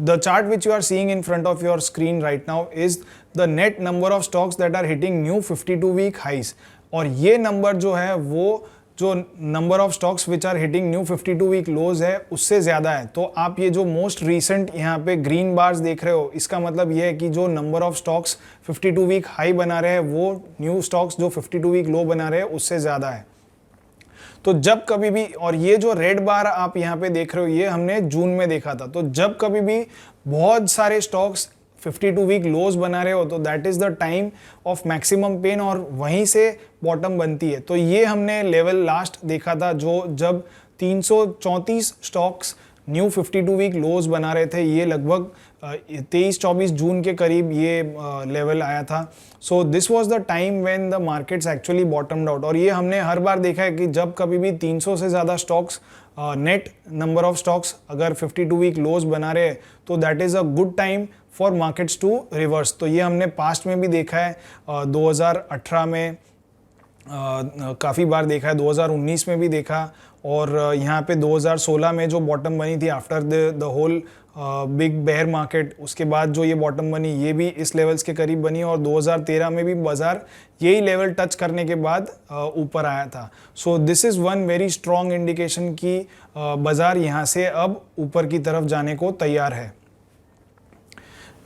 the chart which you are seeing in front of your screen right now is the net number of stocks that are hitting new 52 week highs. और ये number जो है वो जो number of stocks which are hitting new 52 week lows है उससे ज़्यादा है। तो आप ये जो मोस्ट रीसेंट यहाँ पे ग्रीन बार्स देख रहे हो, इसका मतलब ये है कि जो number of stocks 52 week high बना रहे हैं वो न्यू स्टॉक्स जो 52 वीक लो बना रहे हैं उससे ज़्यादा है। तो जब कभी भी, और ये जो रेड बार आप यहाँ पे देख रहे हो ये हमने जून में देखा था, तो जब कभी भी बहुत सारे स्टॉक्स 52 वीक लोज बना रहे हो तो that is the time of maximum pain और वहीं से बॉटम बनती है। तो ये हमने लेवल लास्ट देखा था जो जब 334 स्टॉक्स न्यू 52 वीक लोज बना रहे थे, ये लगभग 23-24 जून के करीब ये लेवल आया था। So this was the time when the markets actually बॉटम्ड out. और ये हमने हर बार देखा है कि जब कभी भी 300 से ज़्यादा stocks net number of stocks अगर 52 वीक लोज बना रहे हैं तो that is a good time for markets to reverse. तो ये हमने पास्ट में भी देखा है, 2018 में काफ़ी बार देखा है, 2019 में भी देखा, और यहाँ पे 2016 में जो बॉटम बनी थी after the whole big bear market, उसके बाद जो ये बॉटम बनी ये भी इस लेवल्स के करीब बनी, और 2013 में भी बाजार यही लेवल टच करने के बाद ऊपर आया था। सो this is one very strong indication कि बाजार यहाँ से अब ऊपर की तरफ जाने को तैयार है।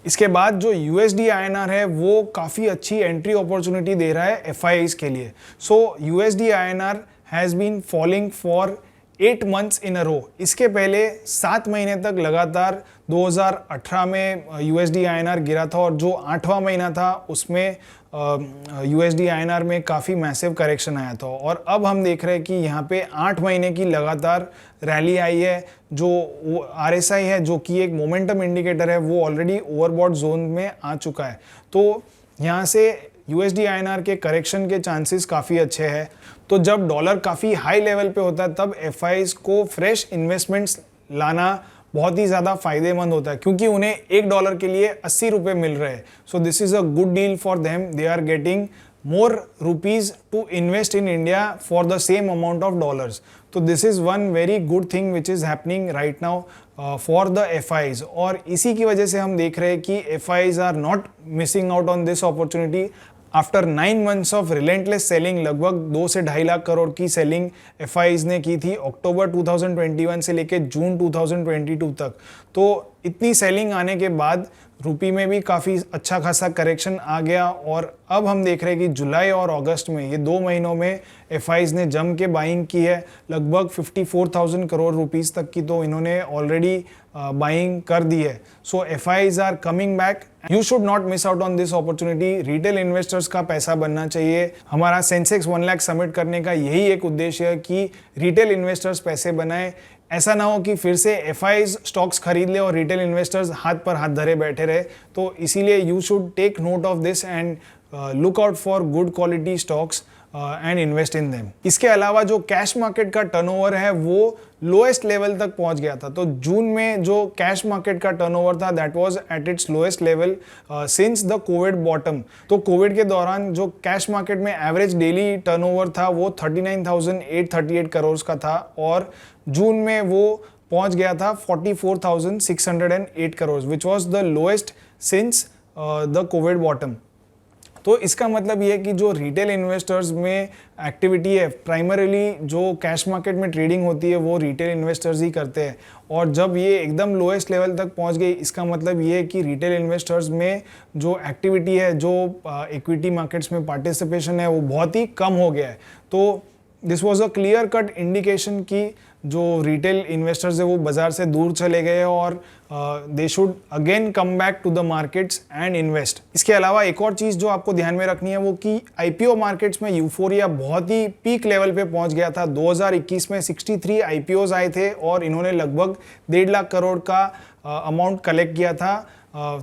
इसके बाद जो USD INR है वो काफ़ी अच्छी एंट्री अपॉर्चुनिटी दे रहा है FIIs के लिए। So USD INR has been falling for 8 months in a row. इसके पहले 7 महीने तक लगातार 2018 में USD INR गिरा था, और जो 8वां महीना था उसमें USD INR में काफ़ी मैसिव करेक्शन आया था। और अब हम देख रहे हैं कि यहाँ पे 8 महीने की लगातार रैली आई है। जो RSI है जो कि एक मोमेंटम इंडिकेटर है वो ऑलरेडी ओवरबॉट जोन में आ चुका है। तो यहाँ से USD INR के करेक्शन के चांसेस काफ़ी अच्छे हैं। तो जब डॉलर काफ़ी हाई लेवल पे होता है तब FIIs को फ्रेश इन्वेस्टमेंट्स लाना बहुत ही ज़्यादा फायदेमंद होता है, क्योंकि उन्हें $1 के लिए 80 रुपये मिल रहे हैं। So this is a good deal for them. They are getting more rupees to invest in India for the same amount of dollars. So this is one very good thing which is happening right now for the FIs. और इसी की वजह से हम देख रहे हैं कि FIs are not missing out on this opportunity. After 9 months of relentless selling, लगभग 2 से 2.5 लाख करोड़ की सेलिंग FIs ने की थी अक्टूबर 2021 से लेकर जून 2022 तक। तो इतनी सेलिंग आने के बाद रुपी में भी काफ़ी अच्छा खासा करेक्शन आ गया, और अब हम देख रहे हैं कि जुलाई और अगस्त में ये 2 महीनों में FIs ने जम के बाइंग की है, लगभग 54,000 करोड़ रुपीस तक की तो इन्होंने ऑलरेडी बाइंग कर दी है। So FIs are coming back. You should not miss out on this opportunity. Retail investors का पैसा बनना चाहिए। हमारा सेंसेक्स 1 लाख समिट करने का यही एक उद्देश्य है कि रिटेल इन्वेस्टर्स पैसे बनाए। ऐसा ना हो कि फिर से FIs स्टॉक्स खरीद ले और रिटेल इन्वेस्टर्स हाथ पर हाथ धरे बैठे रहे। तो इसीलिए you should take note of this and look out for good quality stocks and invest in them. इसके अलावा जो कैश मार्केट का टर्नओवर है वो लोएस्ट लेवल तक पहुंच गया था। तो जून में जो कैश मार्केट का टर्नओवर था that was at its lowest level since the Covid bottom. तो कोविड के दौरान जो कैश मार्केट में एवरेज डेली टर्नओवर था वो 39,838 करोड़ का था, और जून में वो पहुंच गया था 44,608 crore, which was the lowest since the Covid bottom. तो इसका मतलब ये है कि जो रिटेल इन्वेस्टर्स में एक्टिविटी है, प्राइमरीली जो कैश मार्केट में ट्रेडिंग होती है वो रिटेल इन्वेस्टर्स ही करते हैं, और जब ये एकदम लोएस्ट लेवल तक पहुंच गई इसका मतलब ये है कि रिटेल इन्वेस्टर्स में जो एक्टिविटी है, जो इक्विटी मार्केट्स में पार्टिसिपेशन है वो बहुत ही कम हो गया है। तो this was a clear cut indication कि जो रिटेल इन्वेस्टर्स है वो बाजार से दूर चले गए, और they should again come back to the markets and invest. इसके अलावा एक और चीज़ जो आपको ध्यान में रखनी है वो कि IPO मार्केट्स में यूफोरिया बहुत ही पीक लेवल पे पहुंच गया था। 2021 में 63 IPOs आए थे और इन्होंने लगभग 1.5 लाख करोड़ का अमाउंट कलेक्ट किया था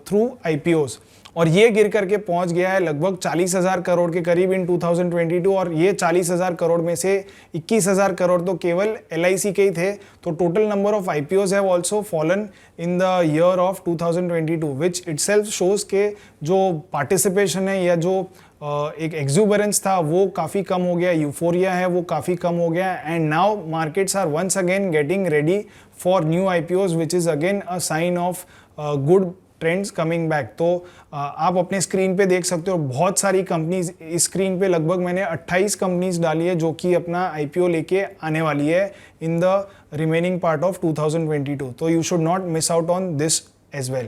थ्रू IPOs, और ये गिर करके पहुंच गया है लगभग 40,000 करोड़ के करीब इन 2022, और ये 40,000 करोड़ में से 21,000 करोड़ तो केवल LIC के ही थे। तो total number of IPOs have also fallen in the year of 2022, which itself shows के जो पार्टिसिपेशन है या जो एक एक्सूबरेंस था वो काफ़ी कम हो गया, यूफोरिया है वो काफ़ी कम हो गया, and now markets are once again getting ready for new IPOs, which is again a sign of good trends coming back. तो आप अपने स्क्रीन पे देख सकते हो बहुत सारी कंपनीज, इस स्क्रीन पे लगभग मैंने 28 कंपनीज डाली है जो कि अपना आईपीओ लेके आने वाली है in the remaining part of 2022। तो you should not miss out on this as well.